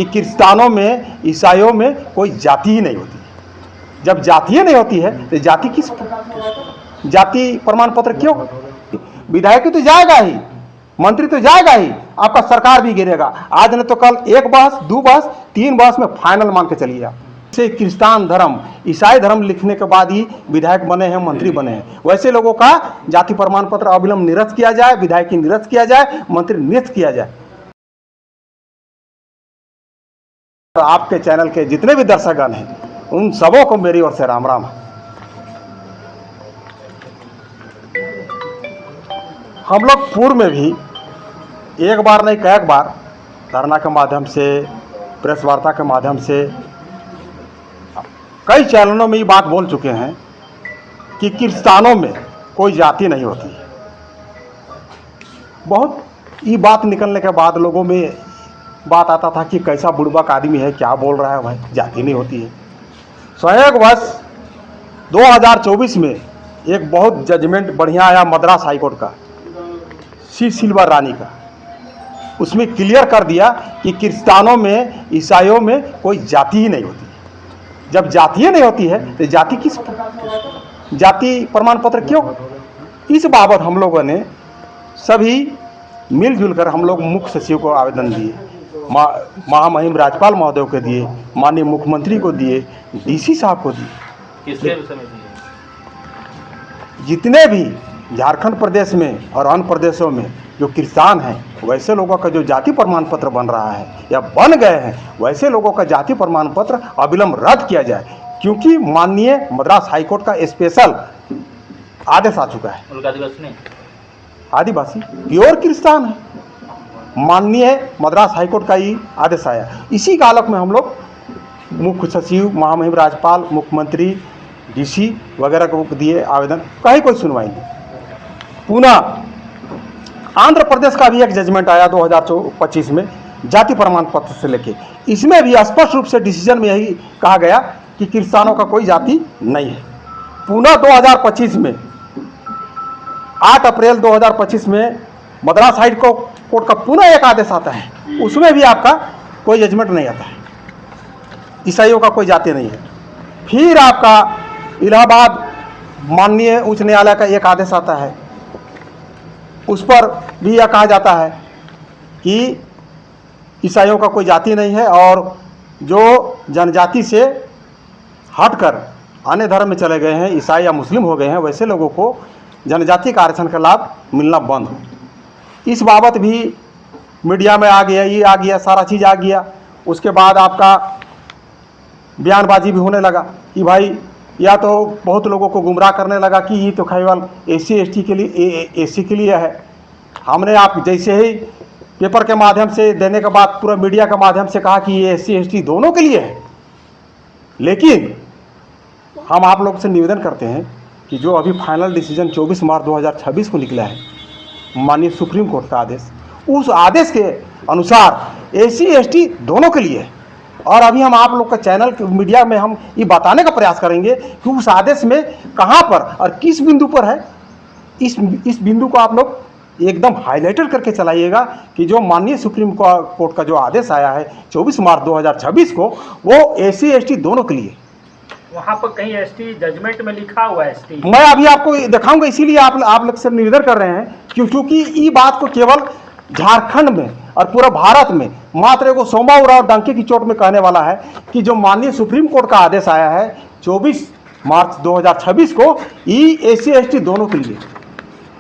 कि क्रिस्तानों में, ईसाइयों में कोई जाति ही नहीं होती। जब जाति ही नहीं होती है तो जाति किस जाति प्रमाण पत्र क्यों? विधायक तो जाएगा ही, मंत्री तो जाएगा ही, आपका सरकार भी गिरेगा। आज नहीं तो कल एक बहस, दो बहस, तीन बहस में फाइनल मान के चलिए आप। से क्रिस्तान धर्म, ईसाई धर्म लिखने के बाद ही विधायक बने हैं, मंत्री बने हैं। वैसे लोगों का जाति प्रमाण पत्र अविलंब निरस्त किया जाए, विधायक की निरस्त किया जाए, मंत्री निरस्त किया जाए। आपके चैनल के जितने भी दर्शकगण हैं उन सबों को मेरी ओर से राम राम। हम लोग पूर्व में भी एक बार नहीं कई बार धरना के माध्यम से, प्रेस वार्ता के माध्यम से, कई चैनलों में ये बात बोल चुके हैं कि क्रिस्तानों में कोई जाति नहीं होती। बहुत ये बात निकलने के बाद लोगों में बात आता था कि कैसा बुड़बक आदमी है, क्या बोल रहा है भाई, जाति नहीं होती है। संयोगवश 2024 में एक बहुत जजमेंट बढ़िया आया मद्रास हाईकोर्ट का, सी सिल्वर रानी का। उसमें क्लियर कर दिया कि क्रिस्तानों में, ईसाइयों में कोई जाति ही नहीं होती। जब जाति ही नहीं होती है तो जाति किस जाति प्रमाण पत्र क्यों? इस बाबत हम लोगों ने सभी मिलजुल कर हम लोग मुख्य सचिव को आवेदन दिए, महामहिम राज्यपाल महोदय को दिए, माननीय मुख्यमंत्री को दिए, डीसी साहब को दिए। किसके विषय में दिए? जितने भी झारखंड प्रदेश में और अन्य प्रदेशों में जो किसान हैं, वैसे लोगों का जो जाति प्रमाण पत्र बन रहा है या बन गए हैं, वैसे लोगों का जाति प्रमाण पत्र अविलंब रद्द किया जाए, क्योंकि माननीय मद्रास हाईकोर्ट का स्पेशल आदेश आ चुका है। आदिवासी प्योर क्रिस्तान है, माननीय मद्रास हाईकोर्ट का ही आदेश आया। इसी के आलोक में हम लोग मुख्य सचिव, महामहिम राज्यपाल, मुख्यमंत्री, डीसी वगैरह को दिए आवेदन, कहीं कोई सुनवाई नहीं। पुनः आंध्र प्रदेश का भी एक जजमेंट आया 2025 में जाति प्रमाण पत्र से लेके, इसमें भी स्पष्ट रूप से डिसीजन में यही कहा गया कि क्रिस्तानों का कोई जाति नहीं है। पुनः 2025 में 8 अप्रैल 2025 में मद्रास हाई कोर्ट का पुनः एक आदेश आता है, उसमें भी आपका कोई जजमेंट नहीं आता है, ईसाइयों का कोई जाति नहीं है। फिर आपका इलाहाबाद माननीय उच्च न्यायालय का एक आदेश आता है, उस पर भी यह कहा जाता है कि ईसाइयों का कोई जाति नहीं है, और जो जनजाति से हटकर अन्य धर्म में चले गए हैं, ईसाई या मुस्लिम हो गए हैं, वैसे लोगों को जनजाति का आरक्षण का लाभ मिलना बंद हो। इस बाबत भी मीडिया में आ गया, ये आ गया, सारा चीज़ आ गया। उसके बाद आपका बयानबाजी भी होने लगा कि भाई, या तो बहुत लोगों को गुमराह करने लगा कि ये तो केवल SC/ST के लिए, SC के लिए है। हमने आप जैसे ही पेपर के माध्यम से देने के बाद पूरा मीडिया के माध्यम से कहा कि ये SC/ST दोनों के लिए है। लेकिन हम आप लोग से निवेदन करते हैं कि जो अभी फाइनल डिसीजन 24 मार्च 2026 को निकला है, माननीय सुप्रीम कोर्ट का आदेश, उस आदेश के अनुसार SC/ST दोनों के लिए है। और अभी हम आप लोग का चैनल मीडिया में हम ये बताने का प्रयास करेंगे कि उस आदेश में कहाँ पर और किस बिंदु पर है। इस बिंदु को आप लोग एकदम हाईलाइटेड करके चलाइएगा कि जो माननीय सुप्रीम कोर्ट का जो आदेश आया है 24 मार्च 2026 को, वो SC/ST दोनों के लिए। वहाँ पर कहीं ST जजमेंट में लिखा हुआ है ST, मैं अभी आपको दिखाऊंगा, इसीलिए आप लोग से निवेदन कर रहे हैं क्योंकि ये बात को केवल झारखंड में और पूरा भारत में मात्र एगो सोमा उरांव डंके की चोट में कहने वाला है कि जो माननीय सुप्रीम कोर्ट का आदेश आया है 24 मार्च 2026 को, ये SC/ST दोनों के लिए,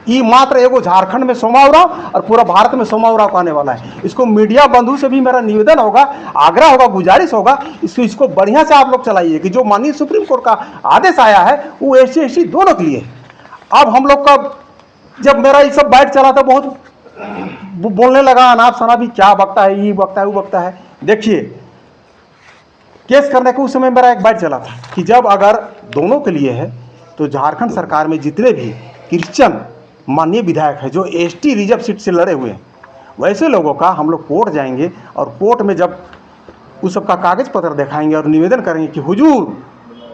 ये मात्र एगो झारखंड में सोमा उरांव और पूरा भारत में सोमा उरांव कहने वाला है। इसको मीडिया बंधु से भी मेरा निवेदन होगा, आग्रह होगा, गुजारिश होगा, इसको बढ़िया से आप लोग चलाइए कि जो माननीय सुप्रीम कोर्ट का आदेश आया है वो SC/ST दोनों के लिए। अब हम लोग का जब मेरा ये सब बाइट चला था, बहुत बोलने लगा, अनाप शनाप भी, क्या बकता है, ये बकता है, वो बकता है। देखिए, केस करने के उस समय मेरा एक बाइट चला था कि जब अगर दोनों के लिए है तो झारखंड सरकार में जितने भी क्रिश्चियन माननीय विधायक है जो ST रिजर्व सीट से लड़े हुए हैं, वैसे लोगों का हम लोग कोर्ट जाएंगे और कोर्ट में जब उस सबका कागज पत्र दिखाएंगे और निवेदन करेंगे कि हुजूर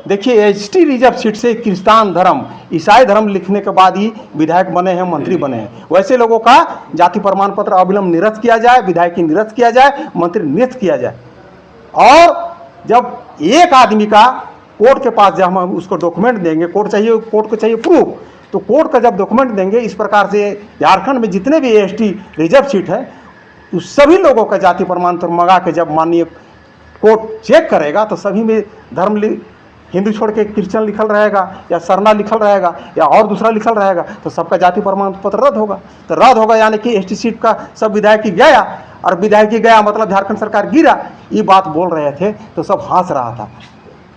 देखिए, ST रिजर्व सीट से क्रिस्तान धर्म, ईसाई धर्म लिखने के बाद ही विधायक बने हैं, मंत्री बने हैं, वैसे लोगों का जाति प्रमाण पत्र अविलंब निरस्त किया जाए, विधायक की निरस्त किया जाए, मंत्री निरस्त किया जाए। और जब एक आदमी का कोर्ट के पास जब हम उसको डॉक्यूमेंट देंगे, कोर्ट को चाहिए प्रूफ, तो कोर्ट का जब डॉक्यूमेंट देंगे, इस प्रकार से झारखंड में जितने भी एसटी रिजर्व सीट है उस सभी लोगों का जाति प्रमाण पत्र मंगा के जब माननीय कोर्ट चेक करेगा तो सभी में धर्म हिंदू छोड़ के क्रिश्चियन लिखल रहेगा या सरना लिखल रहेगा या और दूसरा लिखल रहेगा, तो सबका जाति प्रमाण पत्र रद्द होगा। तो रद्द होगा यानी कि एसटी सीट का सब विधायक गया, और विधायक गया मतलब झारखंड सरकार गिरा, ये बात बोल रहे थे तो सब हंस रहा था।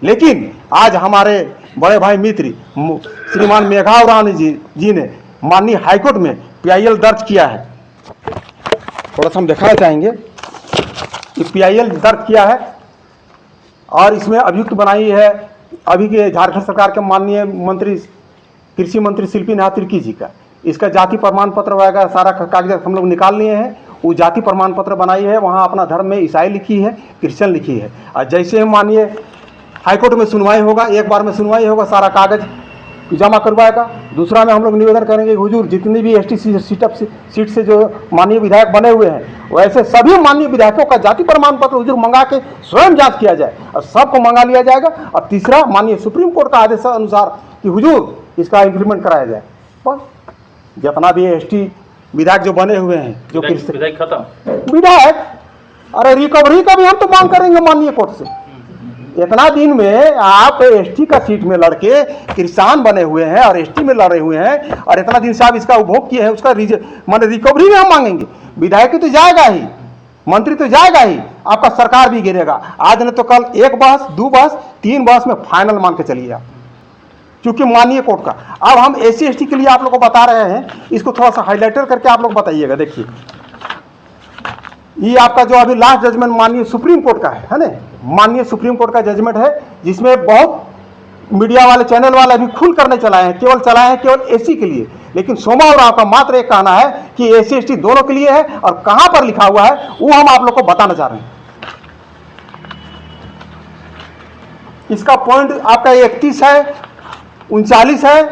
लेकिन आज हमारे बड़े भाई मित्र श्रीमान मेघाव रानी जी ने माननीय हाईकोर्ट में PIL दर्ज किया है। थोड़ा सा हम दिखाना चाहेंगे कि PIL दर्ज किया है और इसमें अभियुक्त बनाई है अभी के झारखंड सरकार के माननीय मंत्री कृषि मंत्री शिल्पी नाथ तिर्की जी का। इसका जाति प्रमाण पत्र वगैरह सारा कागजात हम लोग निकाल लिए हैं। वो जाति प्रमाण पत्र बनाई है, वहाँ अपना धर्म में ईसाई लिखी है, क्रिश्चियन लिखी है। और जैसे हम माननीय हाईकोर्ट में सुनवाई होगा, एक बार में सुनवाई होगा, सारा कागज जमा करवाएगा। दूसरा में हम लोग निवेदन करेंगे कि हुजूर जितनी भी एसटी सीट से जो माननीय विधायक बने हुए हैं वैसे सभी माननीय विधायकों का जाति प्रमाण पत्र हुजूर मंगा के स्वयं जांच किया जाए और सबको मंगा लिया जाएगा। और तीसरा माननीय सुप्रीम कोर्ट का आदेश अनुसार कि हुजूर इसका इम्प्लीमेंट कराया जाए। बस जितना भी एसटी विधायक जो बने हुए हैं, जो विधायक खत्म विधायक, अरे रिकवरी का भी हम तो मांग करेंगे माननीय कोर्ट से। इतना दिन में आप एसटी का सीट में लड़के किसान बने हुए हैं और एसटी में लड़े हुए हैं, और इतना दिन से आप इसका उपभोग किए हैं, उसका मान रिकवरी भी हम मांगेंगे। विधायक तो जाएगा ही, मंत्री तो जाएगा ही, आपका सरकार भी गिरेगा। आज नहीं तो कल 1 बहस 2 बहस 3 बहस में फाइनल मान के चलिए आप, क्योंकि माननीय कोर्ट का। अब हम SC/ST के लिए आप लोग को बता रहे हैं, इसको थोड़ा सा हाईलाइटर करके आप लोग बताइएगा। देखिए ये आपका जो अभी लास्ट जजमेंट माननीय सुप्रीम कोर्ट का है ना, माननीय सुप्रीम कोर्ट का जजमेंट है, जिसमें बहुत मीडिया वाले चैनल वाले अभी खुल करने चलाए हैं केवल SC के लिए। लेकिन सोमा और आपका मात्र एक कहना है कि SC/ST दोनों के लिए है, और कहां पर लिखा हुआ है वो हम आप लोग को बताना चाह रहे हैं। इसका पॉइंट आपका 31 है, 39 है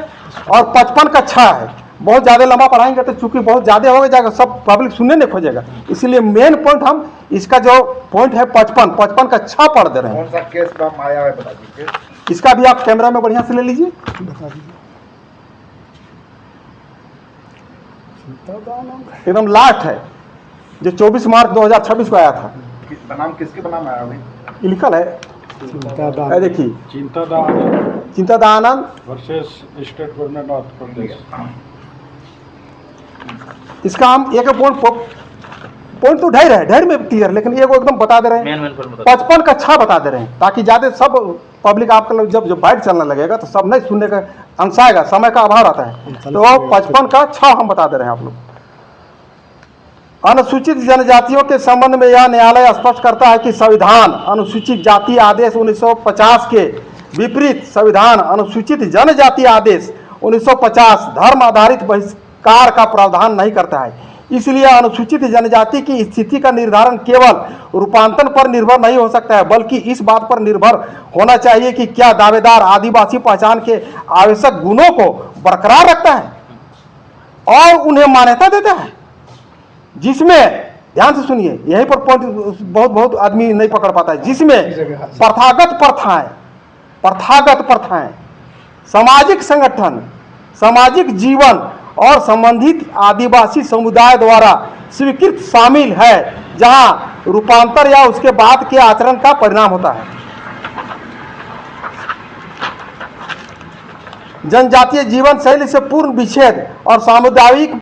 और 55 का 6 है। बहुत ज़्यादा लंबा पढ़ाएंगे तो चूंकि बहुत ज़्यादा हो जाएगा, सब पब्लिक सुनने नहीं खोजेगा, इसलिए मेन पॉइंट हम इसका जो पॉइंट है 55 का 6 पढ़ दे रहे हैं। कौन सा केस नाम आया है बता दीजिए। इसका भी आप कैमरा में बढ़िया से ले लीजिए। एकदम लास्ट है जो 24 मार्च 2026 को आया था। बनाम किसके बनाम आया अभी? ये लिखल है, देखिए चिंतादानंद वर्सेस स्टेट गवर्नमेंट ऑफ प्रदेश। इसका हम एक पॉइंट तो ढेर में क्लियर, लेकिन ये एकदम बता दे रहे हैं 55 का 6 बता दे रहे हैं, ताकि ज्यादा सब पब्लिक आपका लोग जब बाइट चलने लगेगा तो सब नहीं सुनने का अंश आएगा, समय का अभाव रहता है। तो 55 का 6 हम बता दे रहे हैं आप लोग। अनुसूचित जनजातियों के संबंध में यह न्यायालय स्पष्ट करता है कि संविधान अनुसूचित जाति आदेश 1950 के विपरीत संविधान अनुसूचित जनजाति आदेश 1950 धर्म आधारित बहिष्कार का प्रावधान नहीं करता है। इसलिए अनुसूचित जनजाति की स्थिति का निर्धारण केवल रूपांतरण पर निर्भर नहीं हो सकता है, बल्कि इस बात पर निर्भर होना चाहिए कि क्या दावेदार आदिवासी पहचान के आवश्यक गुणों को बरकरार रखता है और उन्हें मान्यता देता है। जिसमें ध्यान से सुनिए, यहीं पर पॉइंट बहुत आदमी नहीं पकड़ पाता है, जिसमें प्रथागत प्रथाएं, सामाजिक संगठन, सामाजिक जीवन और संबंधित आदिवासी समुदाय द्वारा स्वीकृत शामिल है, जहां रूपांतर या उसके बाद के आचरण का परिणाम होता है। जनजातीय जीवन शैली से पूर्ण विच्छेद और सामुदायिक